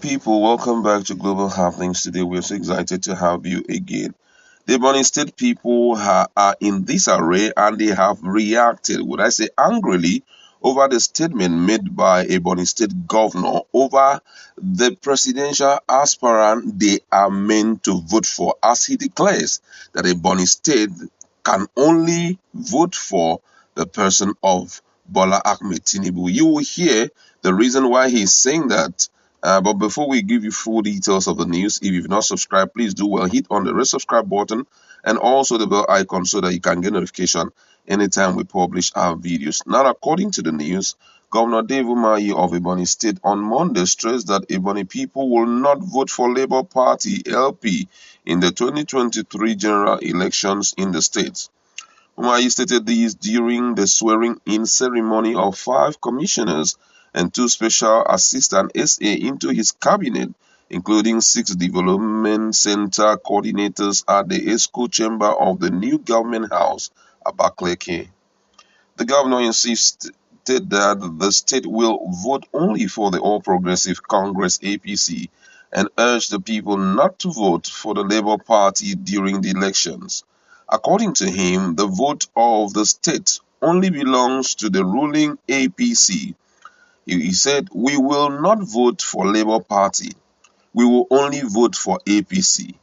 people, welcome back to Global Happenings. Today we're so excited to have you again. The Ebonyi State people are in this array and they have reacted, would I say angrily, over the statement made by Ebonyi State Governor over the presidential aspirant they are meant to vote for, as he declares that Ebonyi State can only vote for the person of Bola Ahmed Tinubu. You will hear the reason why he's saying that. But before we give you full details of the news, if you've not subscribed, please do well. Hit on the red subscribe button and also the bell icon so that you can get notification anytime we publish our videos. Now, according to the news, Governor Dave Umahi of Ebonyi State on Monday stressed that Ebonyi people will not vote for Labour Party LP in the 2023 general elections in the state. Umahi stated this during the swearing-in ceremony of 5 commissioners and 2 special assistant SA into his cabinet, including 6 development center coordinators at the ESCO chamber of the new government house, Abakaliki. The governor insisted that the state will vote only for the All Progressive Congress APC and urged the people not to vote for the Labour Party during the elections. According to him, the vote of the state only belongs to the ruling APC. He said, "We will not vote for Labour Party. We will only vote for APC.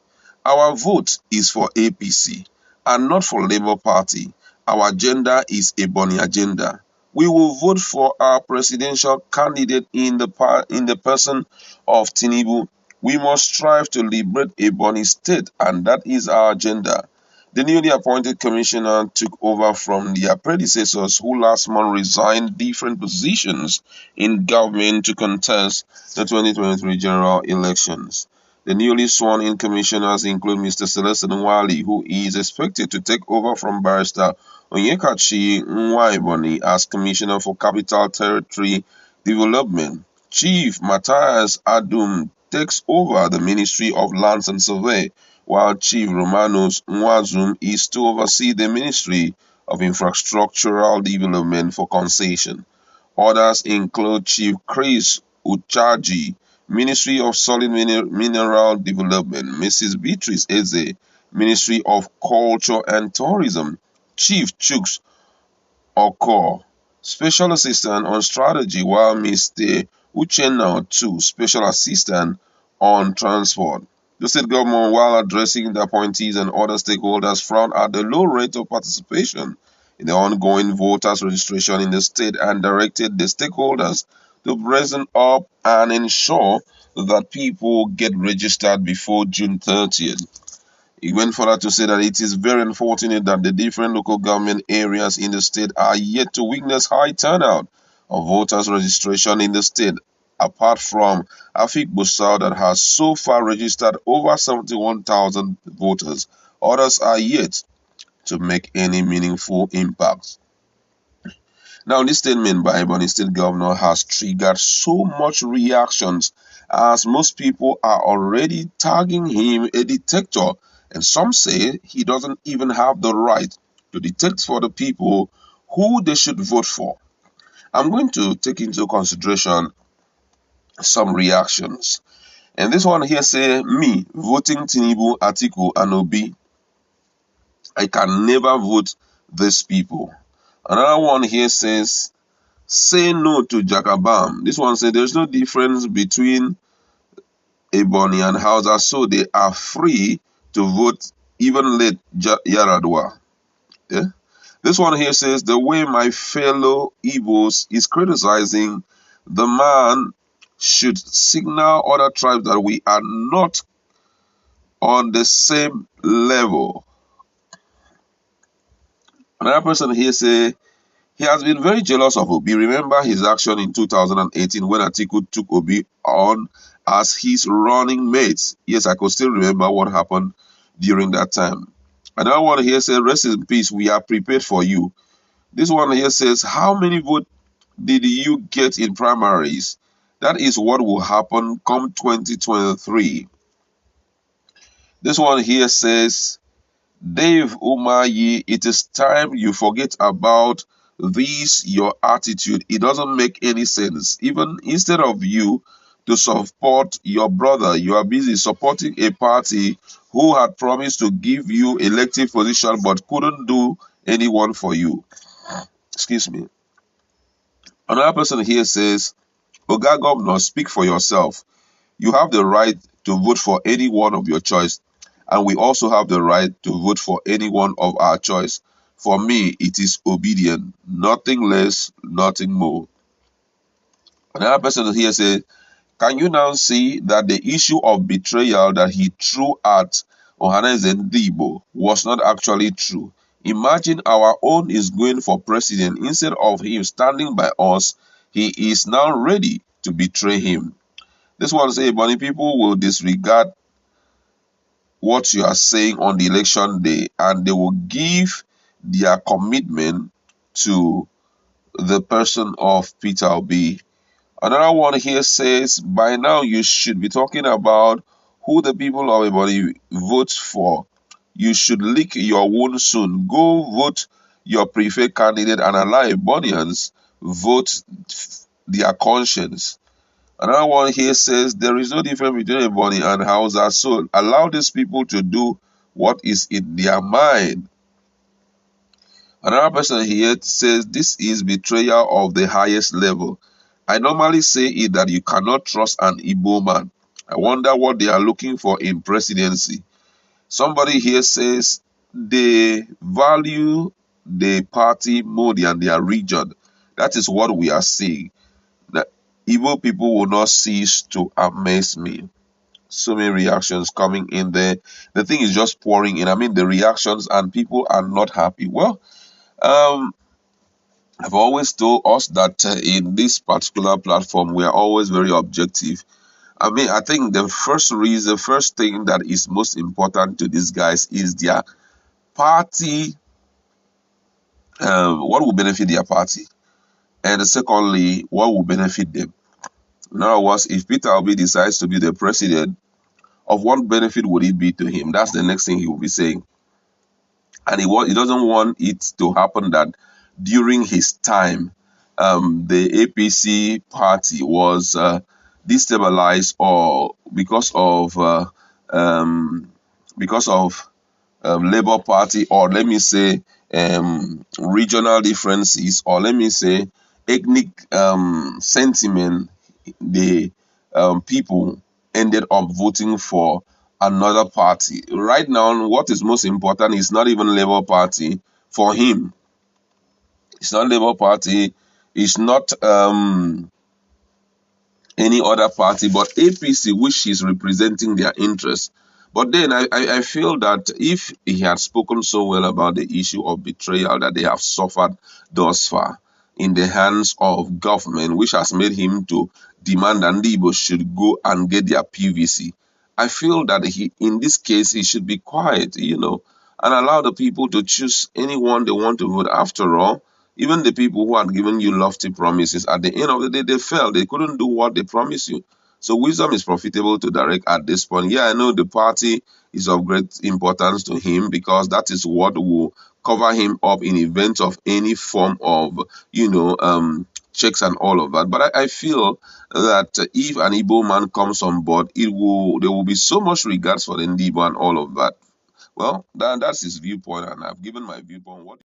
Our vote is for APC and not for Labour Party. Our agenda is Ebonyi agenda. We will vote for our presidential candidate in the person of Tinubu. We must strive to liberate Ebonyi State, and that is our agenda." The newly appointed commissioner took over from their predecessors who last month resigned different positions in government to contest the 2023 general elections. The newly sworn-in commissioners include Mr. Celestin Nwali, who is expected to take over from Barrister Onyekachi Nwaiboni as Commissioner for Capital Territory Development. Chief Matthias Adum takes over the Ministry of Lands and Survey, while Chief Romanos Nwazum is to oversee the Ministry of Infrastructural Development for Concession. Others include Chief Chris Uchaji, Ministry of Solid Mineral Development, Mrs. Beatrice Eze, Ministry of Culture and Tourism, Chief Chuks Okor, Special Assistant on Strategy, while Mr. Uchenna Otu, Special Assistant on Transport. The state government, while addressing the appointees and other stakeholders, frowned at the low rate of participation in the ongoing voters registration in the state and directed the stakeholders to brazen up and ensure that people get registered before June 30th. He went further to say that it is very unfortunate that the different local government areas in the state are yet to witness high turnout of voters registration in the state. Apart from Afik Busau that has so far registered over 71,000 voters, others are yet to make any meaningful impact. Now, this statement by Ebonyi State Governor has triggered so much reactions as most people are already tagging him a dictator, and some say he doesn't even have the right to dictate for the people who they should vote for. I'm going to take into consideration some reactions. And this one here say, me voting Tinubu, Atiku and Obi, I can never vote these people. Another one here says, say no to Jagabam. This one says there's no difference between Ebonyi and Hausa, so they are free to vote even late Yaradua. Yeah? This one here says, the way my fellow Igbos is criticizing the man should signal other tribes that we are not on the same level. Another person here say he has been very jealous of Obi. Remember his action in 2018 when Atiku took Obi on as his running mate. Yes, I could still remember what happened during that time. Another one here says, rest in peace, we are prepared for you. This one here says, how many votes did you get in primaries? That is what will happen come 2023. This one here says, Dave Umahi, it is time you forget about this, your attitude. It doesn't make any sense. Even instead of you to support your brother. You are busy supporting a party who had promised to give you elective position but couldn't do anyone for you. Excuse me. Another person here says, Oga Governor, speak for yourself. You have the right to vote for any one of your choice, and we also have the right to vote for any one of our choice. For me, it is obedient, nothing less, nothing more. Another person here says, can you now see that the issue of betrayal that he threw at Ohaneze Ndigbo was not actually true? Imagine our own is going for president. Instead of him standing by us, he is now ready to betray him. This one say, Ebonyi people will disregard what you are saying on the election day and they will give their commitment to the person of Peter Obi. Another one here says, by now you should be talking about who the people of Ebonyi vote for. You should lick your wound soon. Go vote your preferred candidate and allow Ebonians vote their conscience. Another one here says, there is no difference between Ebonyi and Hausa, so allow these people to do what is in their mind. Another person here says, this is betrayal of the highest level. I normally say it that you cannot trust an Igbo man. I wonder what they are looking for in presidency. Somebody here says they value the party more than their region. That is what we are seeing. The Igbo people will not cease to amaze me. So many reactions coming in there. The thing is just pouring in. I mean, the reactions and people are not happy. Well, I've always told us that in this particular platform, we are always very objective. I mean, I think the first thing that is most important to these guys is their party, what will benefit their party, and secondly, what will benefit them. In other words, if Peter Obi decides to be the president, of what benefit would it be to him? That's the next thing he will be saying. And he doesn't want it to happen that during his time, the APC party was destabilized, or um, because of Labour Party, or let me say regional differences, or let me say ethnic sentiment, the people ended up voting for another party. Right now, what is most important is not even Labour Party for him. It's not Labour Party. It's not any other party, but APC, which is representing their interests. But then I feel that if he had spoken so well about the issue of betrayal that they have suffered thus far in the hands of government, which has made him to demand that Igbo should go and get their PVC, I feel that in this case, he should be quiet, and allow the people to choose anyone they want to vote. After all, even the people who had given you lofty promises, at the end of the day, they failed. They couldn't do what they promised you. So wisdom is profitable to direct at this point. Yeah, I know the party is of great importance to him because that is what will cover him up in event of any form of, checks and all of that. But I feel that if an Igbo man comes on board, there will be so much regards for the Ndibo and all of that. Well, that's his viewpoint, and I've given my viewpoint. What